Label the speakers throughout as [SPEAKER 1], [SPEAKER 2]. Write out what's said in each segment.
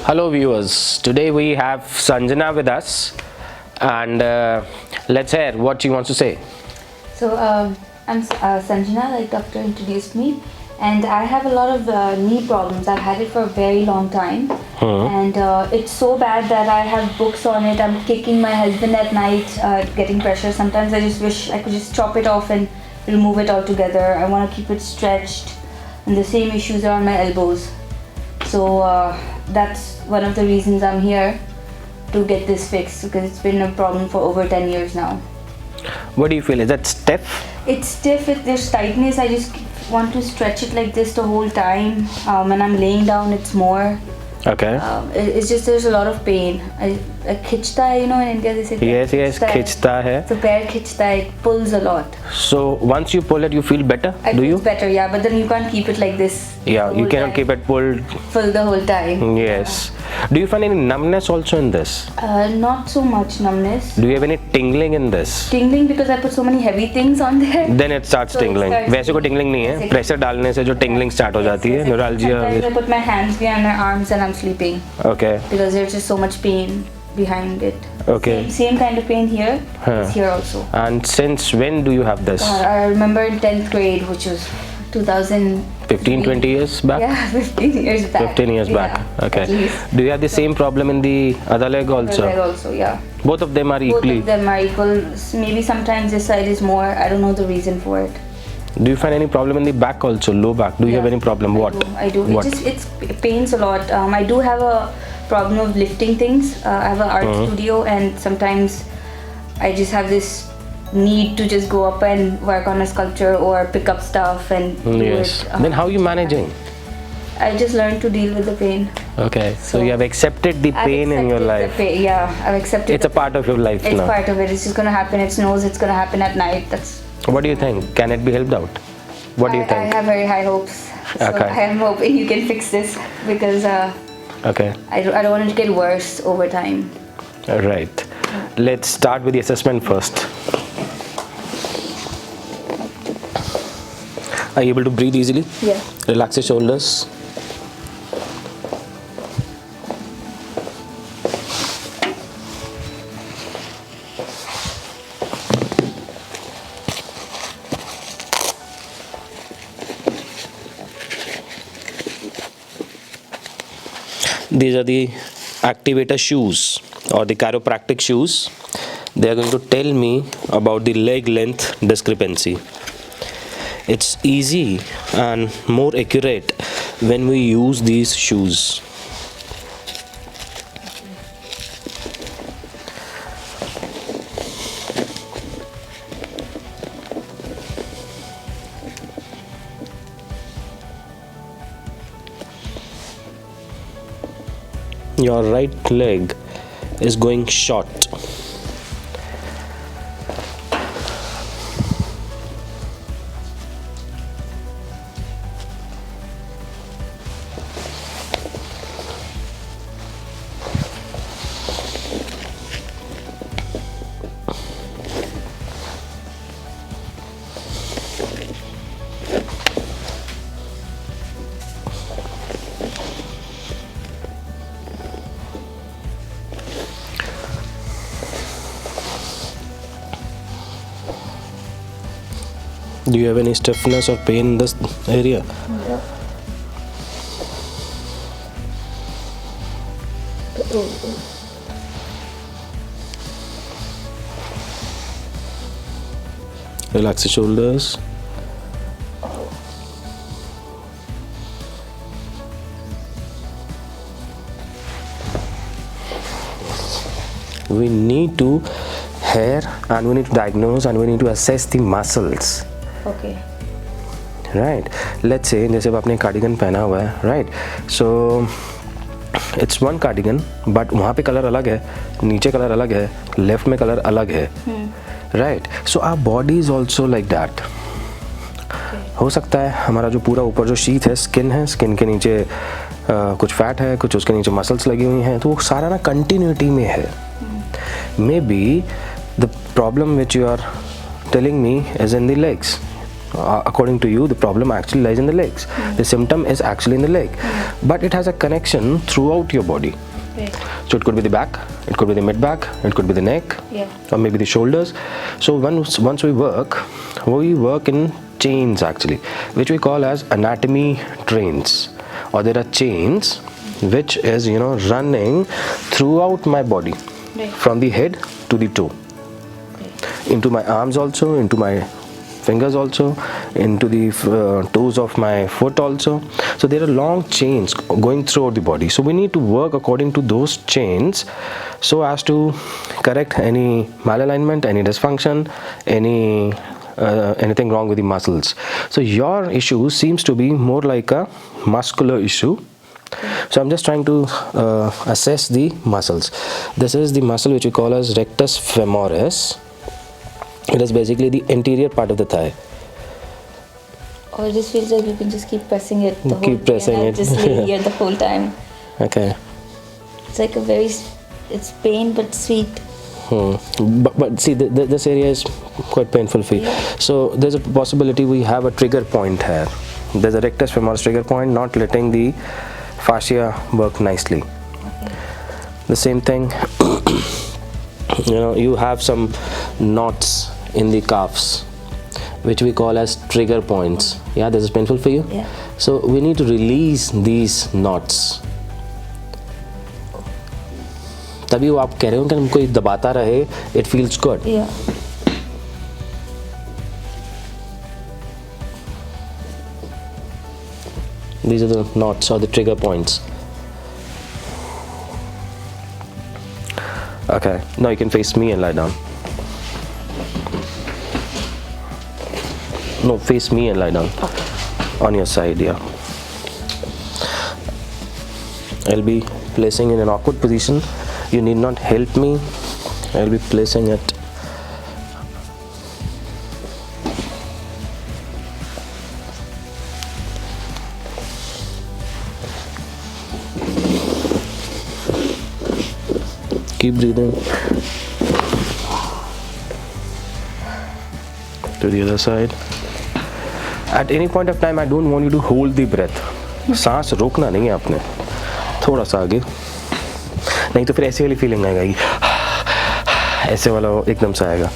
[SPEAKER 1] Hello viewers, today we have Sanjana with us and let's hear what she wants to say.
[SPEAKER 2] So I'm Sanjana, like doctor introduced me, and I have a lot of knee problems. I've had it for a very long time, and it's so bad that I have books on it. I'm kicking my husband at night, getting pressure. Sometimes I just wish I could just chop it off and remove it altogether. I want to keep it stretched, and the same issues are on my elbows. So that's one of the reasons I'm here, to get this fixed, because it's been a problem for over 10 years now.
[SPEAKER 1] What do you feel? Is that stiff?
[SPEAKER 2] It's stiff, there's tightness. I just want to stretch it like this the whole time. When I'm laying down, it's more.
[SPEAKER 1] Okay.
[SPEAKER 2] It's just there's a lot of pain. Khichta hai, in India they say.
[SPEAKER 1] Yes, khichta hai.
[SPEAKER 2] So pair khichta hai, it pulls a lot.
[SPEAKER 1] So once you pull it, you feel better? Do you?
[SPEAKER 2] Better, yeah, but then you can't keep it like this.
[SPEAKER 1] Yeah, you cannot keep it pulled
[SPEAKER 2] full the whole time.
[SPEAKER 1] Yes. Do you find any numbness also in this?
[SPEAKER 2] Not so much numbness.
[SPEAKER 1] Do you have any tingling in this?
[SPEAKER 2] Tingling because I put so many heavy things on there.
[SPEAKER 1] Then it starts tingling. वैसे कोई tingling नहीं है. Pressure डालने से जो tingling start हो जाती है. Neuralgia.
[SPEAKER 2] Sometimes I put my hands behind my arms and I'm sleeping.
[SPEAKER 1] Okay.
[SPEAKER 2] Because there's just so much pain behind it.
[SPEAKER 1] Okay.
[SPEAKER 2] Same kind of pain here. It's here also.
[SPEAKER 1] And since when do you have this?
[SPEAKER 2] I remember in 10th grade, which was
[SPEAKER 1] 15-20 years back?
[SPEAKER 2] Yeah, 15 years back.
[SPEAKER 1] 15 years back. Okay. Do you have the same problem in the other leg also?
[SPEAKER 2] Other leg also, yeah.
[SPEAKER 1] Both of them are equally?
[SPEAKER 2] Both of them are equal. Maybe sometimes this side is more. I don't know the reason for it.
[SPEAKER 1] Do you find any problem in the back also, low back? Do you have any problem? What?
[SPEAKER 2] I do.
[SPEAKER 1] What?
[SPEAKER 2] It pains a lot. I do have a problem of lifting things. I have an art studio, and sometimes I just have this need to just go up and work on a sculpture or pick up stuff and do it.
[SPEAKER 1] Then how are you managing?
[SPEAKER 2] I just learned to deal with the pain.
[SPEAKER 1] Okay, so you have accepted the pain in your life.
[SPEAKER 2] Yeah, I've accepted.
[SPEAKER 1] It's a part of your life now.
[SPEAKER 2] It's part of it. It's just gonna happen. It knows it's gonna happen at night. That's.
[SPEAKER 1] What do you think? Can it be helped out? What do you think?
[SPEAKER 2] I have very high hopes. So I am hoping you can fix this, because
[SPEAKER 1] okay.
[SPEAKER 2] I don't want it to get worse over time.
[SPEAKER 1] Right. Let's start with the assessment first. Are you able to breathe easily?
[SPEAKER 2] Yeah.
[SPEAKER 1] Relax your shoulders. These are the activator shoes or the chiropractic shoes. They are going to tell me about the leg length discrepancy. It's easy and more accurate when we use these shoes. Your right leg is going short. Do you have any stiffness or pain in this area?
[SPEAKER 2] Yeah.
[SPEAKER 1] Relax the shoulders. We need to hear and we need to diagnose and we need to assess the muscles.
[SPEAKER 2] Okay.
[SPEAKER 1] Right. Let's say जैसे आपने cardigan पहना हुआ है, right? So it's one cardigan, but वहाँ पे colour अलग है, नीचे कलर अलग है, लेफ्ट में कलर अलग है, right? So our body is also like that. हो सकता है हमारा जो पूरा ऊपर जो शीथ है, स्किन के नीचे कुछ फैट है, कुछ उसके नीचे मसल्स लगी हुई हैं, तो वो सारा ना कंटिन्यूटी में है. Maybe the problem which you are telling me is in the legs. according to you, the problem actually lies in the legs. The symptom is actually in the leg, but it has a connection throughout your body.
[SPEAKER 2] Right.
[SPEAKER 1] So it could be the back, it could be the mid back, it could be the neck, or maybe the shoulders. So once we work in chains actually, which we call as anatomy trains, or there are chains which is running throughout my body, from the head to the toe, into my arms also, into my fingers also, into the toes of my foot also. So there are long chains going throughout the body. So we need to work according to those chains so as to correct any malalignment, any dysfunction, anything wrong with the muscles. So your issue seems to be more like a muscular issue. So I'm just trying to assess the muscles. This is the muscle which we call as rectus femoris. It is basically the anterior part of the thigh.
[SPEAKER 2] Or it just feels like you can just keep pressing it the whole
[SPEAKER 1] Keep pressing
[SPEAKER 2] day, and
[SPEAKER 1] it.
[SPEAKER 2] I'll just lay here the whole time.
[SPEAKER 1] Okay.
[SPEAKER 2] It's like it's pain but sweet.
[SPEAKER 1] But see, this area is quite painful for you.
[SPEAKER 2] Yeah.
[SPEAKER 1] So there's a possibility we have a trigger point here. There's a rectus femoris trigger point, not letting the fascia work nicely.
[SPEAKER 2] Okay.
[SPEAKER 1] The same thing, you have some knots in the calves, which we call as trigger points. Yeah, this is painful for you.
[SPEAKER 2] Yeah.
[SPEAKER 1] So we need to release these knots. तभी वो आप कह रहे हो कि हम कोई दबाता रहे, it feels good.
[SPEAKER 2] Yeah.
[SPEAKER 1] These are the knots or the trigger points. Okay, now you can face me and lie down. No, face me and lie down.
[SPEAKER 2] Okay.
[SPEAKER 1] On your side, yeah. I'll be placing in an awkward position. You need not help me. I'll be placing it. Keep breathing. To the other side. At any point of time, I don't want you to hold the breath. सांस रोकना नहीं है आपने. थोड़ा सा आगे. नहीं तो फिर ऐसे वाली फीलिंग आएगा कि ऐसे वाला एकदम से आएगा.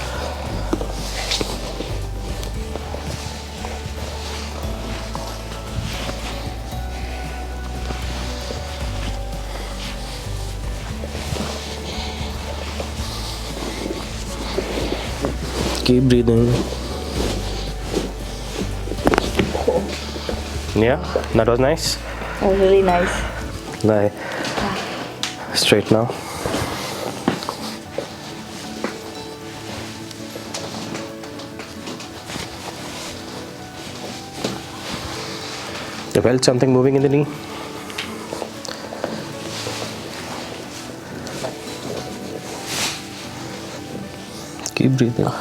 [SPEAKER 1] Keep breathing. Yeah, that was nice.
[SPEAKER 2] That was really nice.
[SPEAKER 1] Lie straight now. You felt something moving in the knee? Keep breathing.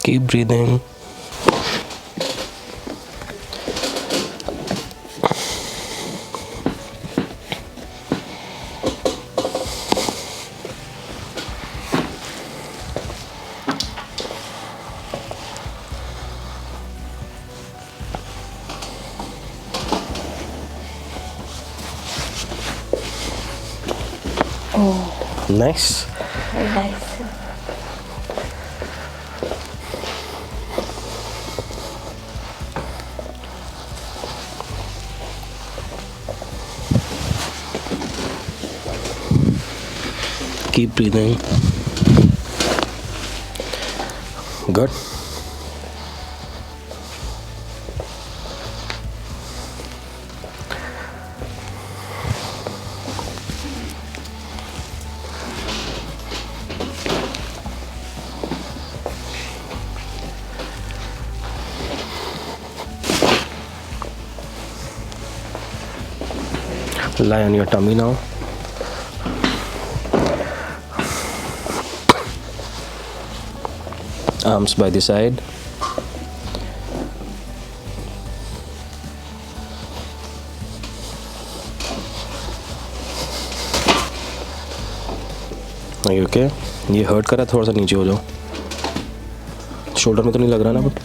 [SPEAKER 1] Keep breathing.
[SPEAKER 2] Oh,
[SPEAKER 1] Nice.
[SPEAKER 2] very nice.
[SPEAKER 1] Keep breathing. Good. Lie on your tummy now. Arms by the side. Are you okay? ये hurt कर रहा है, थोड़ा सा नीचे हो जाओ. Shoulder में तो नहीं लग रहा ना but.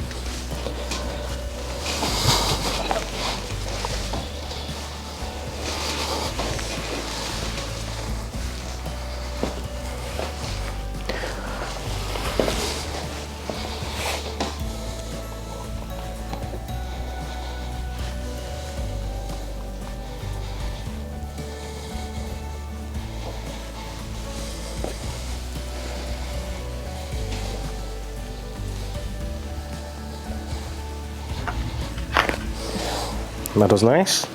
[SPEAKER 1] That was nice.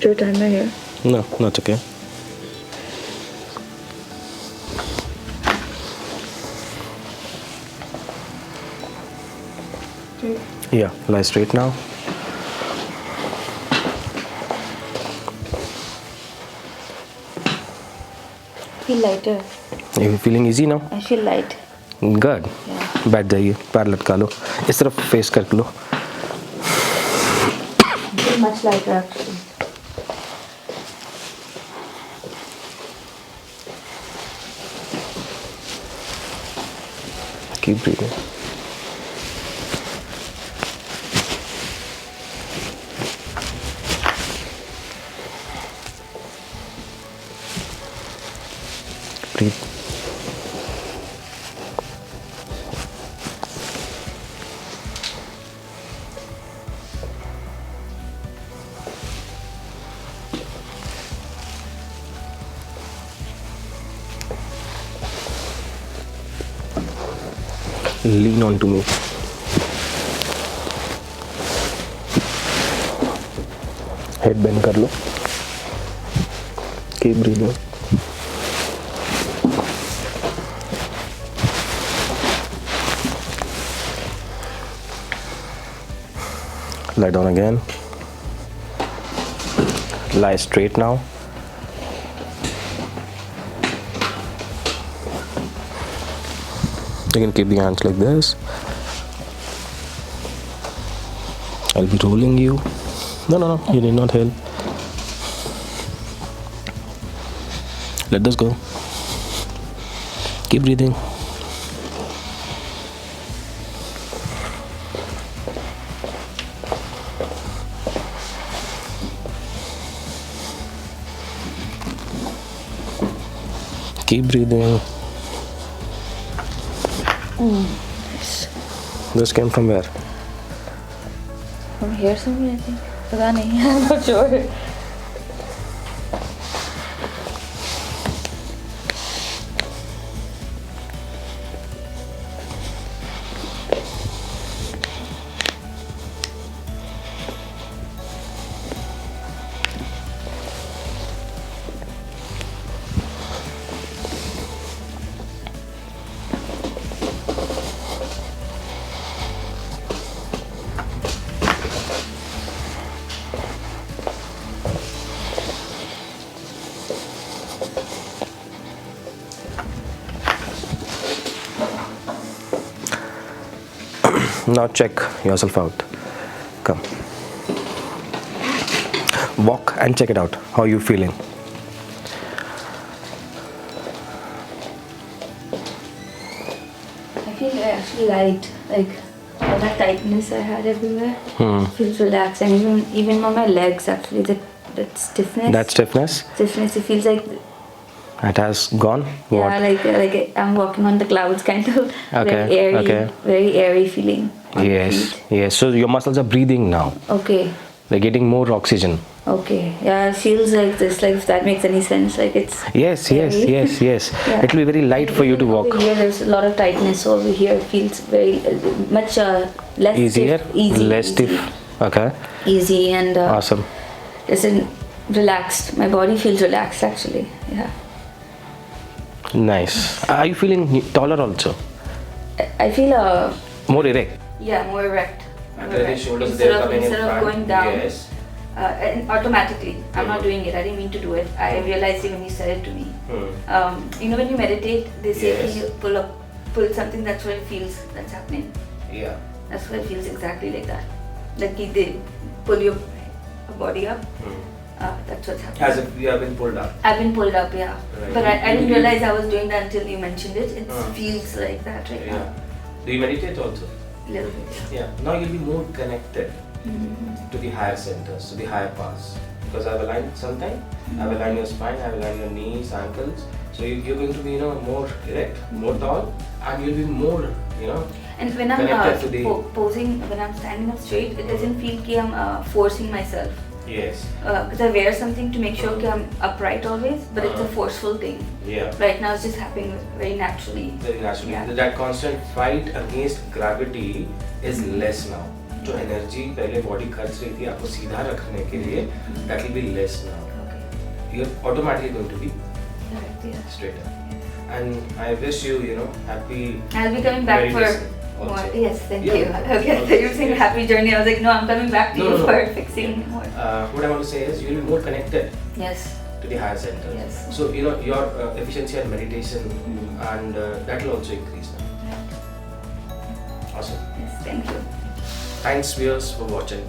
[SPEAKER 2] Your timer here.
[SPEAKER 1] No, that's okay. Yeah, lie straight now.
[SPEAKER 2] Feel lighter.
[SPEAKER 1] Are you feeling easy now?
[SPEAKER 2] I feel light.
[SPEAKER 1] Good.
[SPEAKER 2] Yeah.
[SPEAKER 1] बैठ जाइए, पैर लटका लो, इस तरफ फेस कर लो.
[SPEAKER 2] I feel much lighter actually.
[SPEAKER 1] Keep breathing. Breathe. Lean onto me. Head bend कर लो. Keep breathing. Lie down again. Lie straight now. You can keep the hands like this. I'll be rolling you. No, you need not help. Let this go. Keep breathing. Keep breathing. This came from where?
[SPEAKER 2] From here somewhere, I think. पता नहीं, I'm not sure.
[SPEAKER 1] Now check yourself out. Come. Walk and check it out. How are you feeling?
[SPEAKER 2] I feel actually light, like all that tightness I had everywhere feels relaxed, and even on my legs actually, that stiffness.
[SPEAKER 1] That stiffness?
[SPEAKER 2] Stiffness. It feels like
[SPEAKER 1] It has gone?
[SPEAKER 2] yeah, like I'm walking on the clouds, kind of.
[SPEAKER 1] Okay,
[SPEAKER 2] Like airy,
[SPEAKER 1] okay.
[SPEAKER 2] very airy feeling. on the
[SPEAKER 1] Yes,
[SPEAKER 2] feet.
[SPEAKER 1] yes. So your muscles are breathing now.
[SPEAKER 2] Okay.
[SPEAKER 1] They're getting more oxygen.
[SPEAKER 2] Okay. Yeah, it feels like this. Like if that makes any sense, like it's.
[SPEAKER 1] Yes.
[SPEAKER 2] Yeah.
[SPEAKER 1] It will be very light for you to walk.
[SPEAKER 2] Over here, there's a lot of tightness. So over here, it feels very much less
[SPEAKER 1] Easier?
[SPEAKER 2] stiff, easy,
[SPEAKER 1] Less
[SPEAKER 2] easy.
[SPEAKER 1] stiff. Okay.
[SPEAKER 2] Easy and
[SPEAKER 1] Awesome.
[SPEAKER 2] just relaxed. My body feels relaxed actually. Yeah.
[SPEAKER 1] Nice. Are you feeling taller also?
[SPEAKER 2] I feel
[SPEAKER 1] More erect.
[SPEAKER 2] yeah, more erect.
[SPEAKER 1] And then his shoulders they are coming in
[SPEAKER 2] Instead of
[SPEAKER 1] front.
[SPEAKER 2] going down.
[SPEAKER 1] Yes.
[SPEAKER 2] And automatically, I'm not doing it. I didn't mean to do it. I realized it when you said it to me. You know, when you meditate, they say
[SPEAKER 1] Yes.
[SPEAKER 2] you pull something. That's what it feels. That's happening.
[SPEAKER 1] Yeah.
[SPEAKER 2] That's what it feels exactly like that. Like they pull your body up. That's what's happening.
[SPEAKER 1] As if you have been pulled up.
[SPEAKER 2] I've been pulled up, yeah.
[SPEAKER 1] Right.
[SPEAKER 2] But I didn't realize I was doing that until you mentioned it. It feels like that right
[SPEAKER 1] Yeah.
[SPEAKER 2] now.
[SPEAKER 1] Do you meditate also?
[SPEAKER 2] A little bit.
[SPEAKER 1] Yeah. Now you'll be more connected to the higher centers, to the higher parts. Because I've aligned sometime. I've aligned your spine, I've aligned your knees, ankles. So you're going to be, more erect, more tall, and you'll be more,
[SPEAKER 2] And when I'm
[SPEAKER 1] connected to the-
[SPEAKER 2] posing, when I'm standing up straight, it doesn't feel like I'm forcing myself.
[SPEAKER 1] Yes.
[SPEAKER 2] Because I wear something to make sure that I'm upright always, but it's a forceful thing.
[SPEAKER 1] Yeah.
[SPEAKER 2] Right now it's just happening very naturally.
[SPEAKER 1] Very naturally.
[SPEAKER 2] Yeah.
[SPEAKER 1] That constant fight against gravity is less now. जो energy पहले body खर्च रही थी आपको सीधा रखने के लिए, that will be less now.
[SPEAKER 2] Okay.
[SPEAKER 1] You're automatically going to be
[SPEAKER 2] Correct, yeah.
[SPEAKER 1] straighter. And I wish you, happy.
[SPEAKER 2] I'll be coming back for
[SPEAKER 1] medicine
[SPEAKER 2] more.
[SPEAKER 1] also.
[SPEAKER 2] Yes, thank
[SPEAKER 1] Yeah.
[SPEAKER 2] you. Okay, so you were saying happy journey. I was like, no, I'm coming back to
[SPEAKER 1] No,
[SPEAKER 2] you
[SPEAKER 1] no,
[SPEAKER 2] for
[SPEAKER 1] no.
[SPEAKER 2] fixing more.
[SPEAKER 1] What I want to say is you'll be more connected
[SPEAKER 2] Yes.
[SPEAKER 1] to the higher centers.
[SPEAKER 2] Yes.
[SPEAKER 1] So your efficiency at meditation and that will also increase now. Awesome.
[SPEAKER 2] Yes, thank you.
[SPEAKER 1] Thanks viewers for watching.